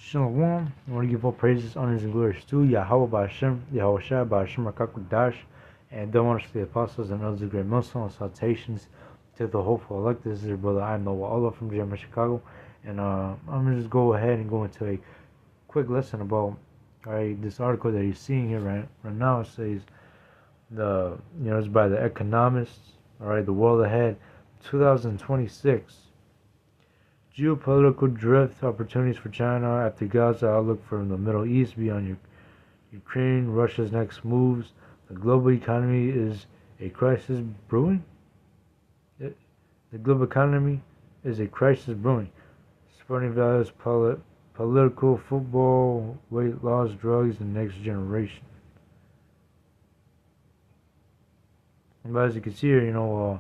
Shalom. I want to give all praises, honors, and glories to Yahweh Ba'Hashem, Yahweh Shai Ba'Hashem Rakakudash, and don't want to the apostles and others of great Muslim salutations to the hopeful elect. This is your brother I know Allah from German Chicago, and I'm gonna just go ahead and go into a quick lesson about this article that you're seeing here right now. It says it's by the economists. The world ahead, 2026. Geopolitical drift, opportunities for China after Gaza, outlook for the Middle East beyond Ukraine, Russia's next moves. The global economy is a crisis brewing. The global economy is a crisis brewing. Sporting values, political, football, weight loss, drugs, and next generation. But as you can see here,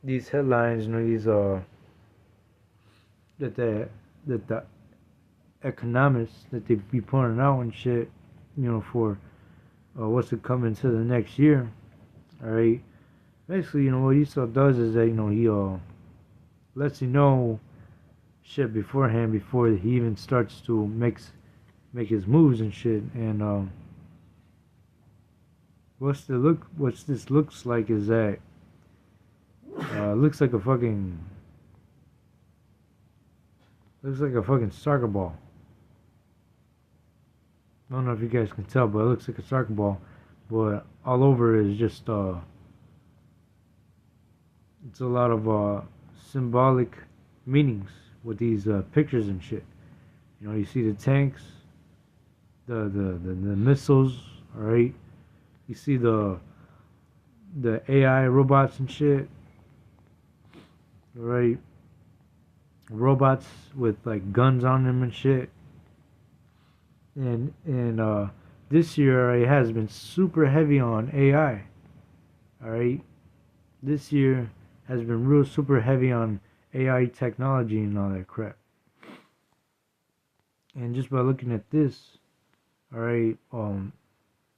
these headlines, that the economists that they be pointing out and shit, for what's to come into the next year. All right, basically, what Esau does is that he lets you know shit beforehand before he even starts to make his moves and shit. And what this looks like is that looks like a fucking soccer ball. I don't know if you guys can tell, but it looks like a soccer ball. But all over is just it's a lot of symbolic meanings with these pictures and shit. You see the tanks, the missiles, all right. You see the AI robots and shit, right? Robots with like guns on them and shit. And this year it has been super heavy on AI. All right, this year has been real super heavy on AI technology and all that crap. And just by looking at this, all right,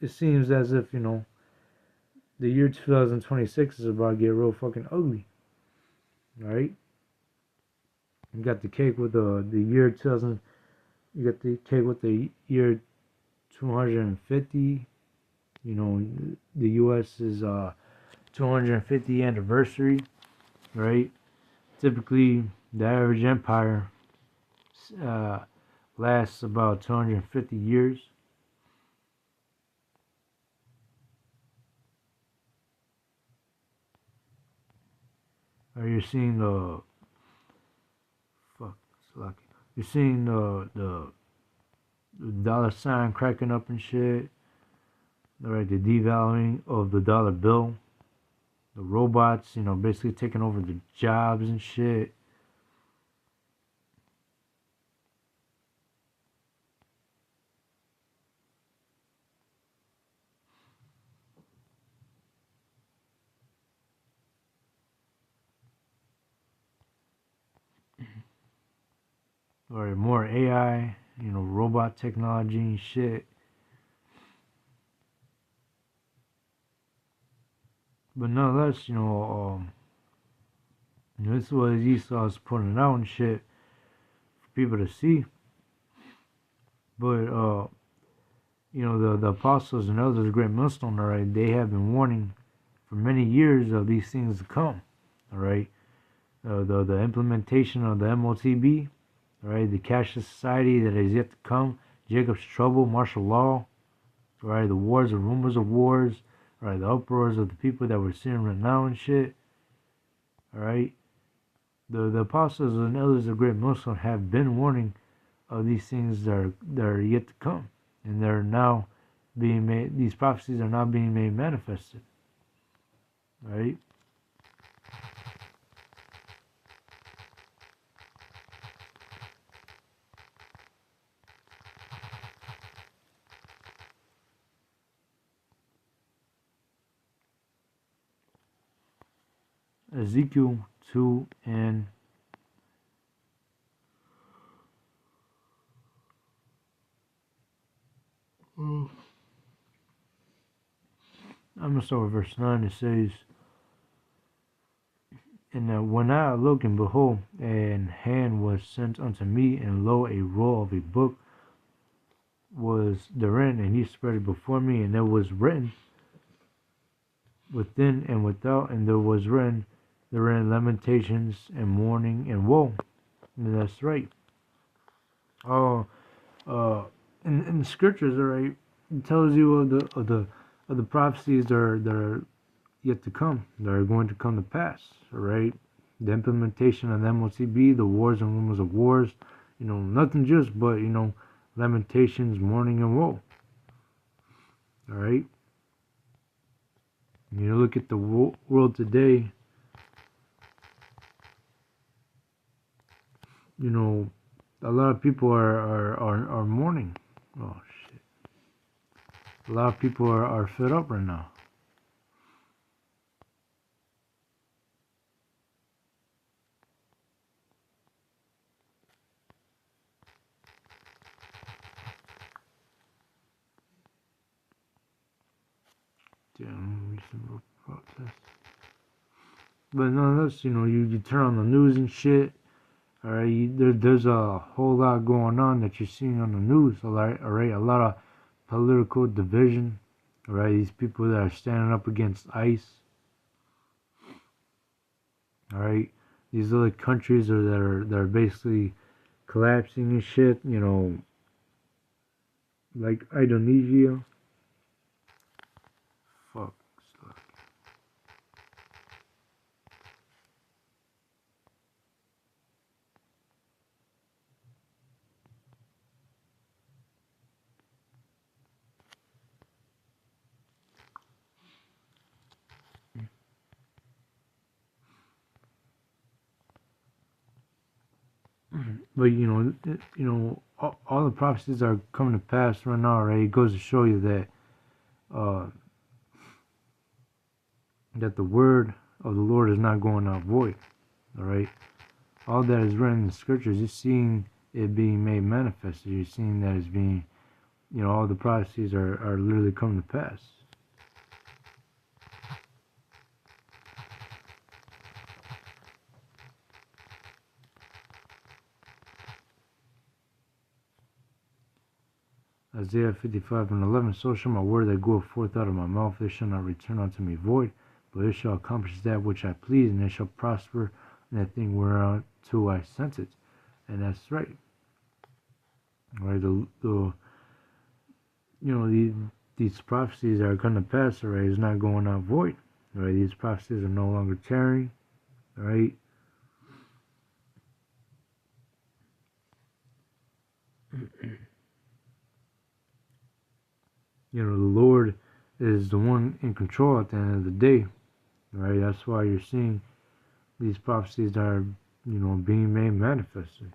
it seems as if the year 2026 is about to get real fucking ugly. All right, you got the cake with the year 2000. You got the cake with the year 250. The U.S. is 250 anniversary, right? Typically, the average empire lasts about 250 years. You're seeing you're seeing the dollar sign cracking up and shit. Alright, the devaluing of the dollar bill. The robots, basically taking over the jobs and shit. Or more AI, robot technology and shit. But nonetheless, this is what Esau's putting out and shit for people to see. But the apostles and others, great Muslim, alright, they have been warning for many years of these things to come. Alright, the implementation of the MOTB, alright, the cashless society that is yet to come, Jacob's trouble, martial law, right, the wars, the rumors of wars, right, the uproars of the people that we're seeing right now and shit. Alright, the apostles and elders of great Muslim have been warning of these things that are yet to come, and they're now being made. These prophecies are now being made manifested. Right. Ezekiel 2 and I'm going to start with verse 9. It says, And when I looked, and behold, an hand was sent unto me, and lo, a roll of a book was therein, and he spread it before me, and there was written within and without, and there was written therein lamentations and mourning and woe. And that's right. Oh, in the scriptures, all right, it tells you of the prophecies that are yet to come, that are going to come to pass. All right, the implementation of the MOCB, the wars and rumors of wars. Nothing just but lamentations, mourning, and woe. All right. Look at the world today. A lot of people are mourning. Oh shit! A lot of people are fed up right now. Damn, recent protests. But nonetheless, you turn on the news and shit. All right, there's a whole lot going on that you're seeing on the news. All right, a lot of political division. All right, these people that are standing up against ICE. All right, these other countries that are basically collapsing and shit. Like Indonesia. Fuck. But all the prophecies are coming to pass right now. Right, it goes to show you that that the word of the Lord is not going out void. All right, all that is written in the scriptures, you're seeing it being made manifest. You're seeing that it's being, all the prophecies are literally coming to pass. Isaiah 55:11, so shall my word that goeth forth out of my mouth, it shall not return unto me void, but it shall accomplish that which I please, and it shall prosper in that thing whereunto I sent it. And that's right. Right, these prophecies are going to pass, right? It's not going out void. Right, these prophecies are no longer tarrying. Right. The Lord is the one in control at the end of the day. Right, that's why you're seeing these prophecies that are, being made manifested.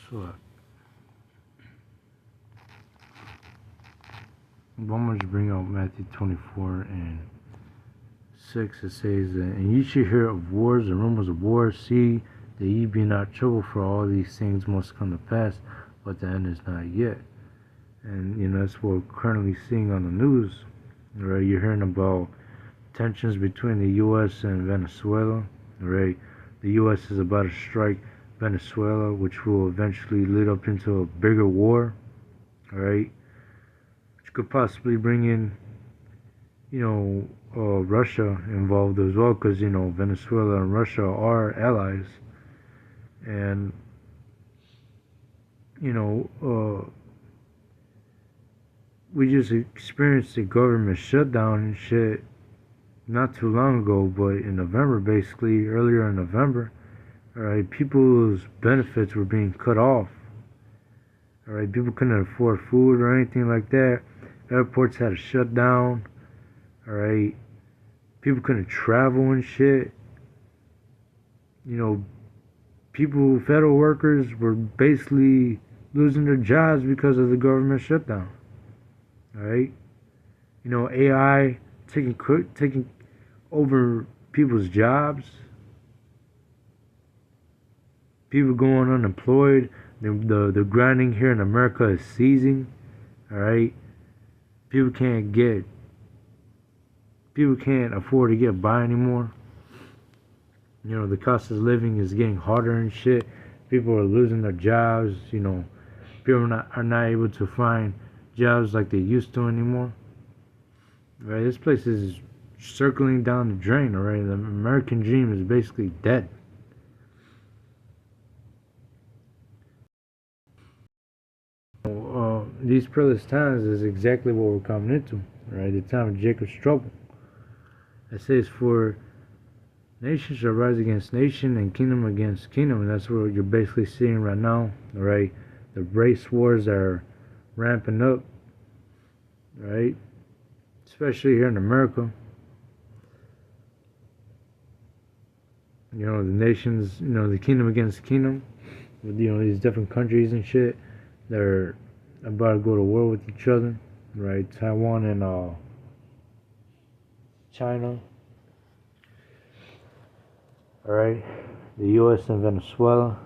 So, I'm going to bring out Matthew 24:6. It says, and ye shall hear of wars and rumors of wars. See that ye be not troubled, for all these things must come to pass, but the end is not yet. And that's what we're currently seeing on the news. Right, you're hearing about tensions between the U.S. and Venezuela. Right, the U.S. is about to strike Venezuela, which will eventually lead up into a bigger war, all right, which could possibly bring in, you know, Russia involved as well, because, you know, Venezuela and Russia are allies, and, you know, we just experienced a government shutdown and shit not too long ago, but in November, basically, earlier in November, alright, people's benefits were being cut off. Alright, people couldn't afford food or anything like that. Airports had to shut down. Alright, people couldn't travel and shit. You know, people, federal workers were basically losing their jobs because of the government shutdown. Alright, you know, AI taking over people's jobs. People going unemployed. The grinding here in America is ceasing. Alright? People can't afford to get by anymore. You know, the cost of living is getting harder and shit. People are losing their jobs, you know. People are not able to find jobs like they used to anymore. Right? This place is circling down the drain, alright? The American dream is basically dead. These perilous times is exactly what we're coming into, right? The time of Jacob's trouble. It says, for nation shall rise against nation and kingdom against kingdom, and that's what you're basically seeing right now, right? The race wars are ramping up, right? Especially here in America. You know, the nations, you know, the kingdom against kingdom, with, you know, these different countries and shit, they're about to go to war with each other, right? Taiwan and China, all right? The U.S. and Venezuela.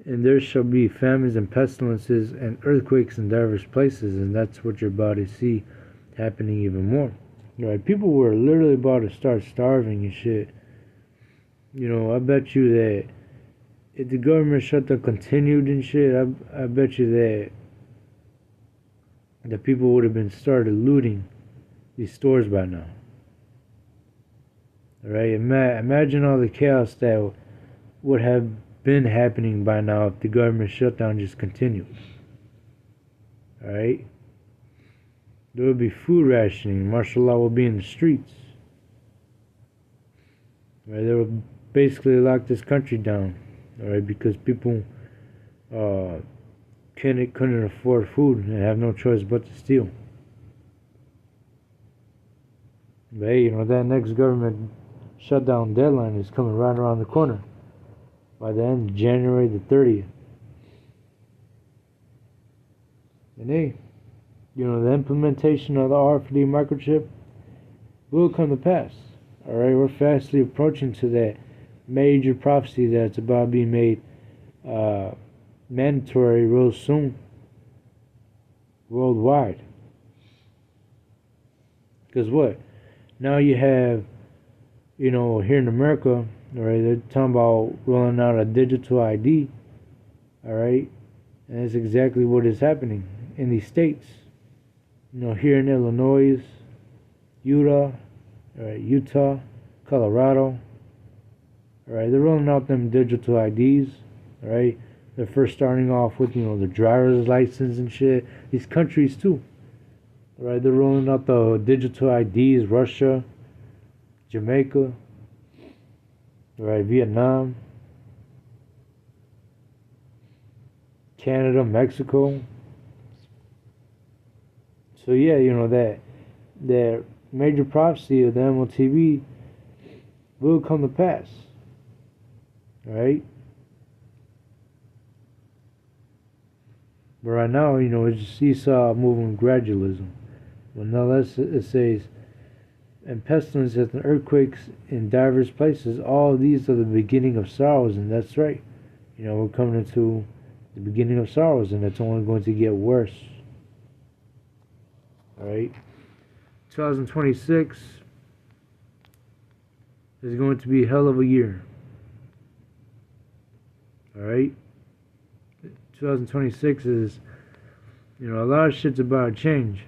And there shall be famines and pestilences and earthquakes in diverse places, and that's what you're about to see happening even more. Right? People were literally about to start starving and shit. You know, I bet you that if the government shutdown continued and shit, I bet you that the people would have been started looting these stores by now. Alright, imagine all the chaos that would have been happening by now if the government shutdown just continued. Alright? There would be food rationing, martial law would be in the streets. Right? They would basically lock this country down. Alright, because people couldn't afford food and have no choice but to steal. But hey, you know, that next government shutdown deadline is coming right around the corner. By the end of January the 30th. And hey, you know, the implementation of the RFID microchip will come to pass. Alright, we're fastly approaching to that major prophecy that's about to be made mandatory real soon, worldwide. Because what? Now you have, you know, here in America, alright, they're talking about rolling out a digital ID, alright, and that's exactly what is happening in these states. You know, here in Illinois, Utah, Colorado, alright, they're rolling out them digital IDs, alright. They're first starting off with, you know, the driver's license and shit. These countries too, alright, they're rolling out the digital IDs, Russia, Jamaica, right, Vietnam, Canada, Mexico. So yeah, you know, that major prophecy of the MOTV will come to pass. Right? But right now, you know, it's just seesaw moving gradualism. But nonetheless, it says, and pestilences and earthquakes in diverse places, all of these are the beginning of sorrows, and that's right. You know, we're coming into the beginning of sorrows, and it's only going to get worse. Alright? 2026 is going to be a hell of a year. Alright? 2026 is, you know, a lot of shit's about to change.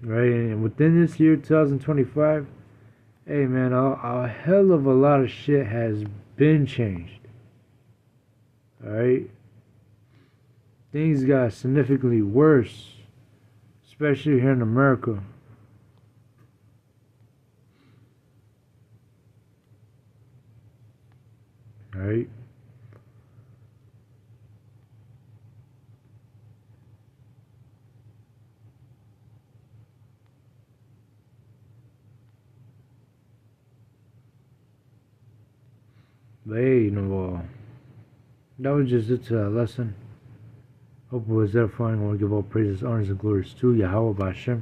Right? And within this year, 2025, hey man, a hell of a lot of shit has been changed. Alright? Things got significantly worse, especially here in America. Alright? But hey, you know, that was just it to that lesson. Hope it was edifying. I want to give all praises, honors, and glories to Yahweh Bashem,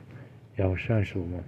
Yahweh Shan Shalom.